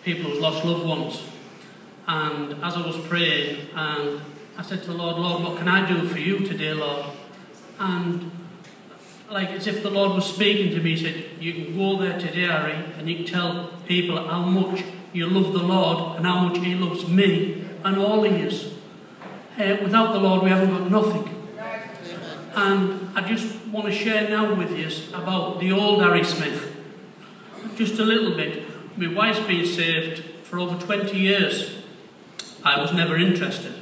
people who've lost loved ones. And as I was praying, and I said to the Lord, Lord, what can I do for you today, Lord? And like as if the Lord was speaking to me, he said, you can go there today, Harry, and you can tell people how much you love the Lord and how much he loves me and all of you. Without the Lord, we haven't got nothing. And I just want to share now with you about the old Harry.Smith. Just a little bit. My wife's been saved for over 20 years. I was never interested.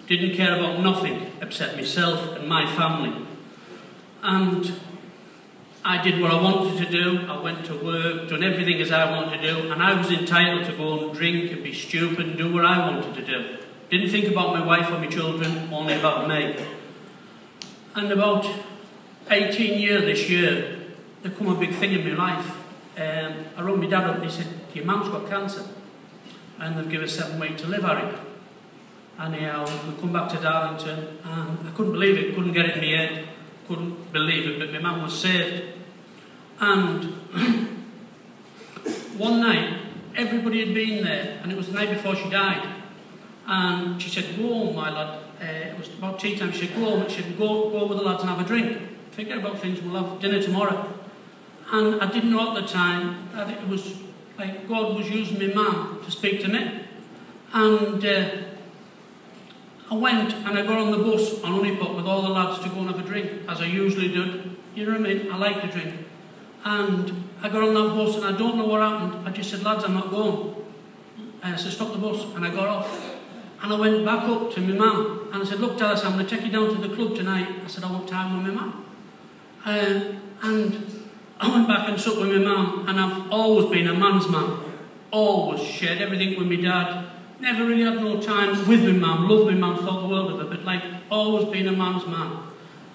Didn't care about nothing except myself and my family. And I did what I wanted to do. I went to work, done everything as I wanted to do, and I was entitled to go and drink and be stupid and do what I wanted to do. Didn't think about my wife or my children, only about me. And about 18 years this year, there come a big thing in my life. I rang my dad up and he said, your mum's got cancer. And they've given 7 weeks to live, Harry. And we come back to Darlington, and I couldn't believe it, couldn't get it in my head, couldn't believe it, but my mum was saved. And one night, everybody had been there, and it was the night before she died. And she said, go home, my lad. It was about tea time. She said, go home. And she said, go with the lads and have a drink. Forget about things, we'll have dinner tomorrow. And I didn't know at the time that it was like God was using my mum to speak to me. And I went and I got on the bus on Honeypot with all the lads to go and have a drink, as I usually do. You know what I mean? I like to drink. And I got on that bus and I don't know what happened. I just said, lads, I'm not going. And I said, stop the bus. And I got off. And I went back up to my mum and I said, look, Dallas, I'm going to take you down to the club tonight. I said, I want time with my mum. And I went back and supped with my mum, and I've always been a man's man. Always shared everything with my dad. Never really had no time with my mum. Loved my mum, thought the world of her, but like always been a man's man.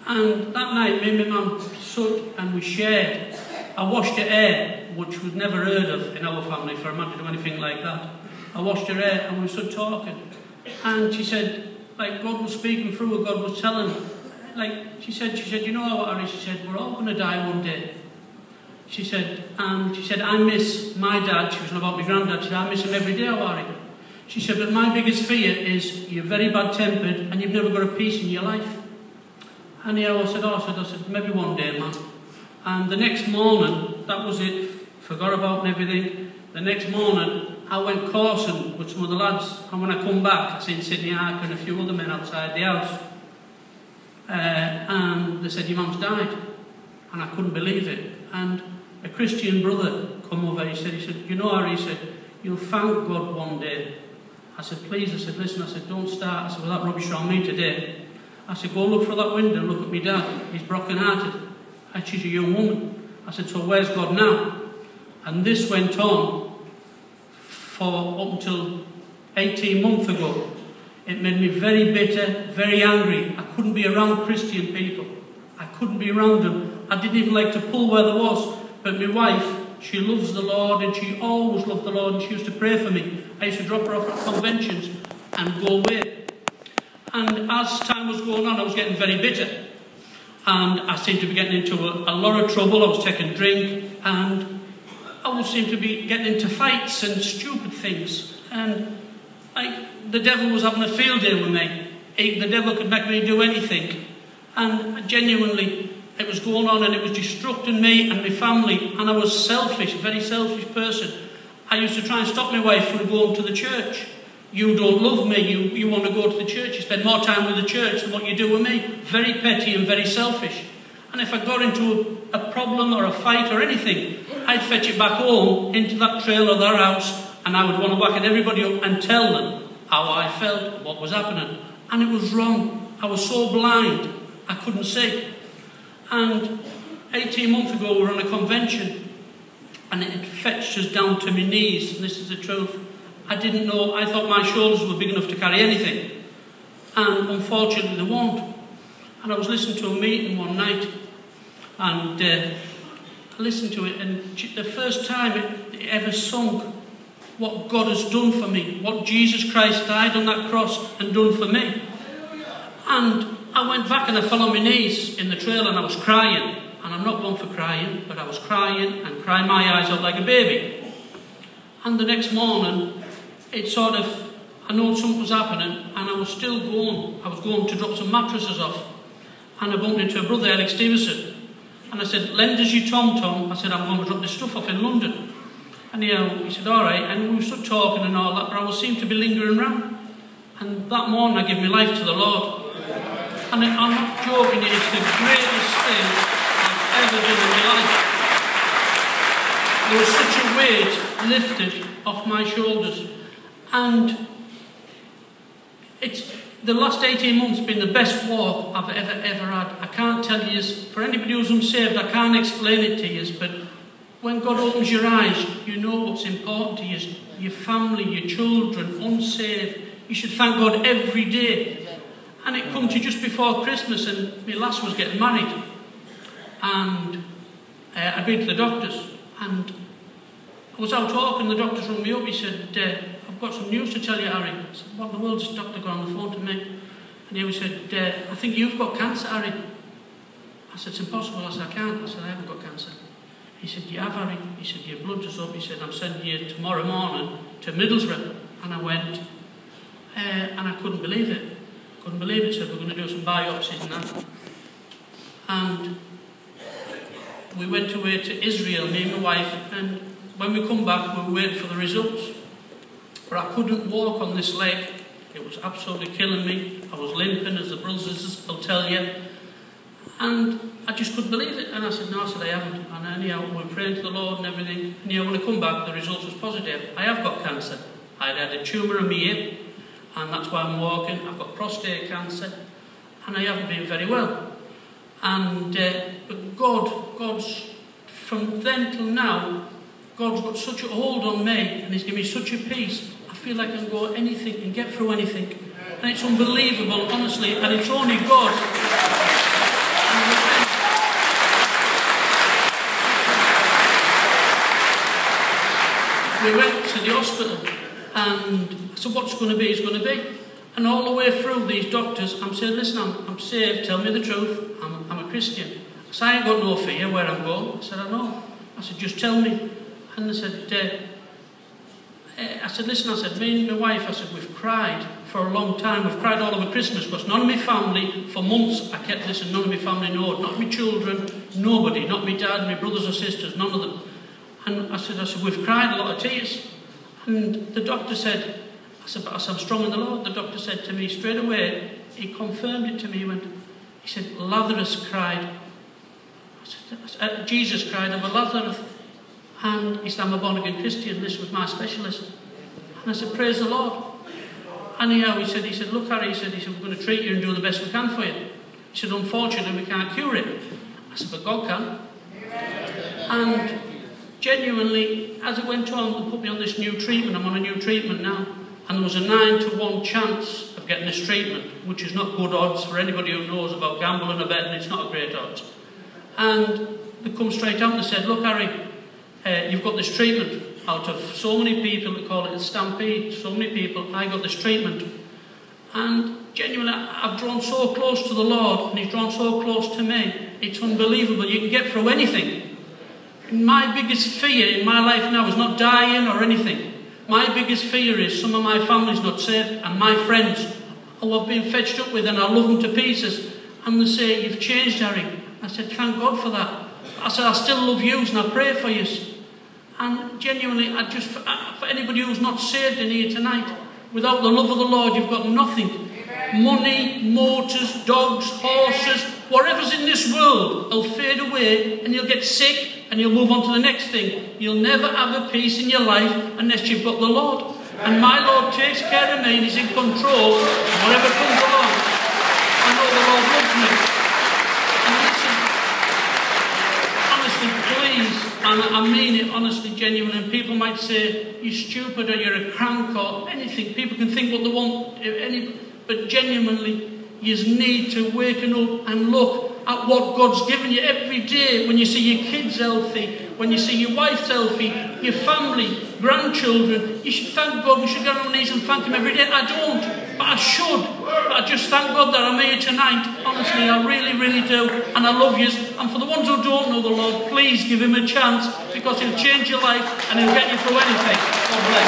And that night, me and my mum stood and we shared. I washed her hair, which was never heard of in our family for a man to do anything like that. I washed her hair and we stood talking. And she said, like God was speaking through her, God was telling her. Like she said, you know what, Harry? She said, we're all going to die one day. She said, I miss my dad. She was about my granddad. She said, I miss him every day, Harry. She said, but my biggest fear is you're very bad-tempered and you've never got a peace in your life. And I said, maybe one day, man. And the next morning, that was it. Forgot about everything. The next morning, I went coursing with some of the lads. And when I come back, I seen Sydney Ark and a few other men outside the house. And they said, your mum's died. And I couldn't believe it. And a Christian brother come over, he said, you know, Harry, he said, you'll thank God one day. I said, please, I said, listen, I said, don't start. I said, well, that rubbish on me today. I said, go look through that window and look at me dad. He's broken-hearted. And she's a young woman. I said, so where's God now? And this went on for up until 18 months ago. It made me very bitter, very angry. I couldn't be around Christian people. I couldn't be around them. I didn't even like to pull where there was. But my wife, she loves the Lord and she always loved the Lord and she used to pray for me. I used to drop her off at conventions and go away. And as time was going on, I was getting very bitter. And I seemed to be getting into a lot of trouble. I was taking drink and I would seem to be getting into fights and stupid things. And like the devil was having a field day with me. The devil could make me do anything. And genuinely, it was going on and it was destructing me and my family. And I was selfish, a very selfish person. I used to try and stop my wife from going to the church. You don't love me, you want to go to the church. You spend more time with the church than what you do with me. Very petty and very selfish. And if I got into a problem or a fight or anything, I'd fetch it back home into that trailer or their house, and I would want to whack everybody up and tell them how I felt, what was happening. And it was wrong. I was so blind, I couldn't see. And 18 months ago, we were on a convention, and it fetched us down to my knees, and this is the truth. I didn't know, I thought my shoulders were big enough to carry anything. And unfortunately, they won't. And I was listening to a meeting one night, and I listened to it, and the first time it ever sung what God has done for me, what Jesus Christ died on that cross and done for me. And I went back and I fell on my knees in the trail and I was crying. And I'm not one for crying, but I was crying and crying my eyes out like a baby. And the next morning, I know something was happening, and I was still going. I was going to drop some mattresses off, and I bumped into a brother, Alex Davison, and I said, lend us your tom-tom. I said, I'm going to drop this stuff off in London. And he said, all right, and we stood talking and all that, but I was seemed to be lingering around. And that morning I gave my life to the Lord. And I'm not joking, it's the greatest thing I've ever done in my life. There was such a weight lifted off my shoulders. And the last 18 months been the best walk I've ever had. I can't tell you, for anybody who's unsaved, I can't explain it to you, but when God opens your eyes, you know what's important to you, your family, your children, unsaved. You should thank God every day. And it come to just before Christmas, and my lass was getting married. And I'd been to the doctors, and I was out talking, the doctors rang me up. He said, I've got some news to tell you, Harry. I said, what in the world's the doctor got on the phone to me? And he said, I think you've got cancer, Harry. I said, it's impossible. I said, I can't. I said, I haven't got cancer. He said, you have, Harry. He said, your blood is up. He said, I'm sending you tomorrow morning to Middlesbrough. And I went, and I couldn't believe it. Couldn't believe it. Said, we're going to do some biopsies and that. And we went away to Israel, me and my wife, and when we come back, we were waiting for the results. But I couldn't walk on this leg. It was absolutely killing me. I was limping, as the brothers will tell you. And I just couldn't believe it. And I said, no, I haven't. And anyhow, we were praying to the Lord and everything. And when I come back, the results was positive. I have got cancer. I had a tumour in my hip, and that's why I'm walking. I've got prostate cancer, and I haven't been very well. And but God's, from then till now, God's got such a hold on me, and He's given me such a peace. I feel like I can go anything and get through anything. And it's unbelievable, honestly, and it's only God. We went to the hospital, and I said, what's going to be is going to be. And all the way through, these doctors, I'm saying, listen, I'm saved, tell me the truth, I'm a Christian. I said, I ain't got no fear where I'm going. I said, I know. I said, just tell me. And they said, I said, listen, I said, me and my wife, I said, we've cried for a long time. We've cried all over Christmas, because none of my family, for months, I kept listening, none of my family know, not my children, nobody, not my dad, my brothers or sisters, none of them. And I said, we've cried a lot of tears. And the doctor said, I said, I'm strong in the Lord. The doctor said to me straight away, he confirmed it to me, he said, Lazarus cried. I said, Jesus cried over Lazarus. And he said, I'm a born-again Christian, this was my specialist. And I said, praise the Lord. Anyhow, he said, look, Harry, he said, we're going to treat you and do the best we can for you. He said, unfortunately, we can't cure it. I said, but God can. And genuinely, as it went on, they put me on this new treatment. I'm on a new treatment now. And there was a 9 to 1 chance of getting this treatment, which is not good odds for anybody who knows about gambling or betting. It's not a great odds. And they come straight out and they said, look, Harry, you've got this treatment. Out of so many people, they call it a stampede, so many people, I got this treatment. And genuinely, I've drawn so close to the Lord, and He's drawn so close to me. It's unbelievable. You can get through anything. My biggest fear in my life now is not dying or anything. My biggest fear is some of my family's not saved, and my friends who I've been fetched up with, and I love them to pieces, and they say, you've changed, Harry. I said, thank God for that. I said, I still love you, and I pray for you. And genuinely, for anybody who's not saved in here tonight, without the love of the Lord, you've got nothing. Money, motors, dogs, horses, whatever's in this world will fade away, and you'll get sick, and you'll move on to the next thing. You'll never have a peace in your life unless you've got the Lord. And my Lord takes care of me, and He's in control of whatever comes along. I know the Lord loves me. And listen, honestly, please, and I mean it honestly, genuine, and people might say, you're stupid or you're a crank or anything. People can think what they want, but genuinely, you need to waken up and look at what God's given you every day. When you see your kids healthy, when you see your wife healthy, your family, grandchildren, you should thank God. We should get on our knees and thank Him every day. I don't, but I should. But I just thank God that I'm here tonight. Honestly, I really, really do. And I love you. And for the ones who don't know the Lord, please give him a chance, because he'll change your life and he'll get you through anything. God bless.